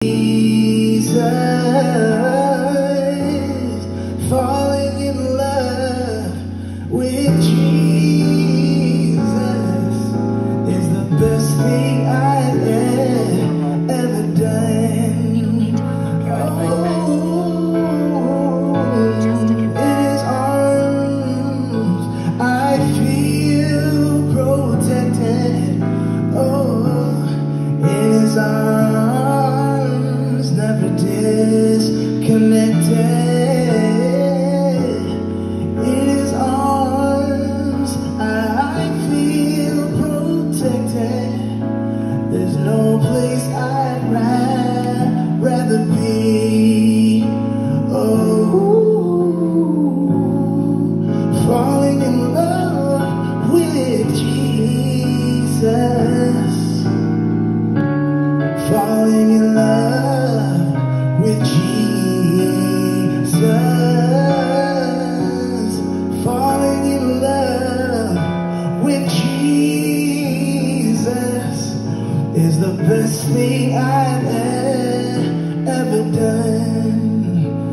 Jesus, falling in love with Jesus is the best thing I've ever done. Oh, in His arms I feel protected. Oh, in His arms never disconnected. In His arms I feel protected. There's no place I'd rather be. Oh, falling in love with Jesus. Falling in love with Jesus. Falling in love with Jesus is the best thing I've ever done.